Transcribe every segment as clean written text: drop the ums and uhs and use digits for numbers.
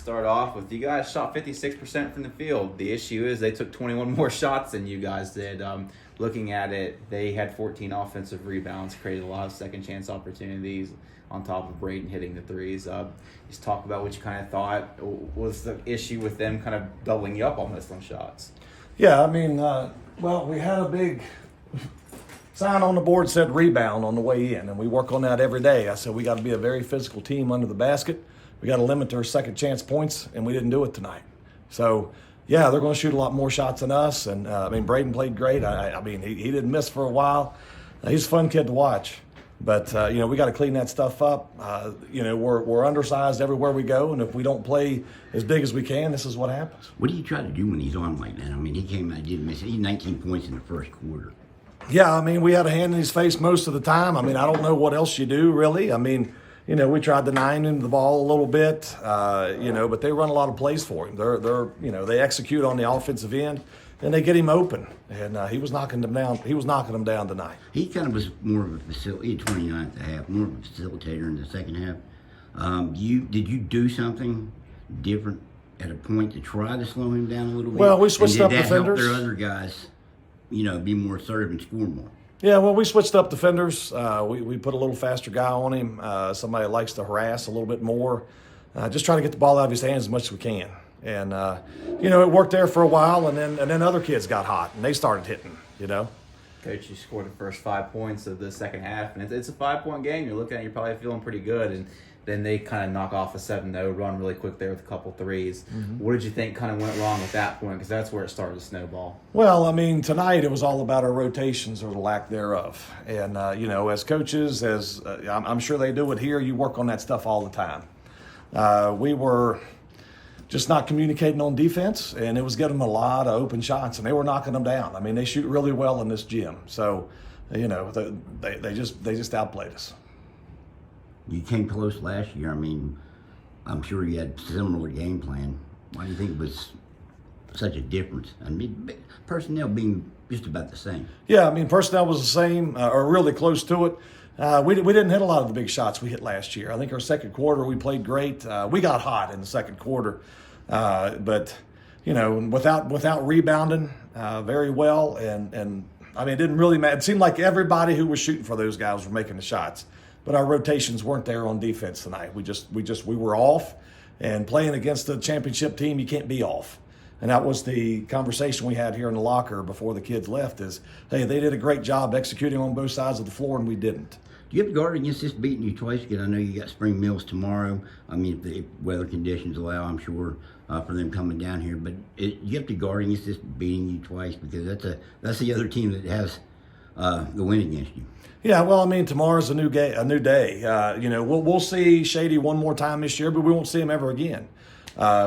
Start off with, you guys shot 56% from the field. The issue is they took 21 more shots than you guys did. Looking at it, they had 14 offensive rebounds, created a lot of second chance opportunities on top of Braden hitting the threes. Just talk about what you kind of thought was the issue with them kind of doubling you up almost on shots. Yeah, I mean, well, we had a big sign on the board that said rebound on the way in, and we work on that every day. I said we got to be a very physical team under the basket. We got to limit their second chance points, and we didn't do it tonight. So, yeah, they're going to shoot a lot more shots than us. And, I mean, Braden played great. I mean, he didn't miss for a while. He's a fun kid to watch. But, we got to clean that stuff up. We're undersized everywhere we go, and if we don't play as big as we can, this is what happens. What do you try to do when he's on like that? I mean, he came out, didn't miss. He had 19 points in the first quarter. Yeah, I mean, we had a hand in his face most of the time. I mean, I don't know what else you do, really. I mean, we tried to nine into the ball a little bit, but they run a lot of plays for him. They execute on the offensive end, and they get him open. And he was knocking them down. He was knocking them down tonight. He kind of was more of a facilitator. He had 29 at the half, more of a facilitator in the second half. Did you do something different at a point to try to slow him down a little bit? Well, we switched up defenders. Did that help defenders. their other guys, be more assertive and score more? Yeah, well, we switched up defenders. We put a little faster guy on him, somebody that likes to harass a little bit more. Just try to get the ball out of his hands as much as we can. And, it worked there for a while, and then other kids got hot, and they started hitting, Coach, you scored the first 5 points of the second half, and it's a 5-point game. You're looking at it, you're probably feeling pretty good, and then they kind of knock off a 7-0 run really quick there with a couple threes. Mm-hmm. What did you think kind of went wrong at that point? Because that's where it started to snowball. Well, I mean, tonight it was all about our rotations or the lack thereof. And, as coaches, I'm sure they do it here, you work on that stuff all the time. We were just not communicating on defense, and it was getting them a lot of open shots, and they were knocking them down. I mean, they shoot really well in this gym. So, they just outplayed us. You came close last year. I mean, I'm sure you had a similar game plan. Why do you think it was such a difference? I mean, personnel being just about the same. Yeah, I mean, personnel was the same or really close to it. We didn't hit a lot of the big shots we hit last year. I think our second quarter we played great. We got hot in the second quarter, but without rebounding very well, and I mean, it didn't really matter. It seemed like everybody who was shooting for those guys were making the shots. But our rotations weren't there on defense tonight. We were off, and playing against a championship team, you can't be off. And that was the conversation we had here in the locker before the kids left is, hey, they did a great job executing on both sides of the floor, and we didn't. Do you have to guard against this beating you twice? Because I know you got Spring Mills tomorrow. I mean, if the weather conditions allow, I'm sure, for them coming down here. But you have to guard against this beating you twice because that's the other team that has the win against you. Yeah, well, I mean, tomorrow's a new day. We'll see Shady one more time this year, but we won't see him ever again.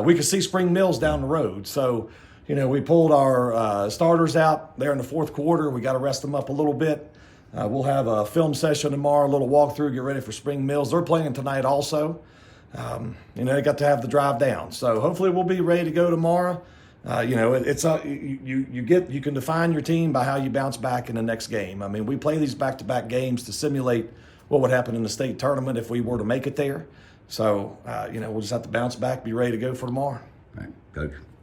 We could see Spring Mills down the road. So, we pulled our starters out there in the fourth quarter. We got to rest them up a little bit. We'll have a film session tomorrow, a little walkthrough, get ready for Spring Mills. They're playing tonight also. They got to have the drive down. So hopefully we'll be ready to go tomorrow. You can define your team by how you bounce back in the next game. I mean, we play these back-to-back games to simulate what would happen in the state tournament if we were to make it there. So, we'll just have to bounce back, be ready to go for tomorrow. All right, Coach.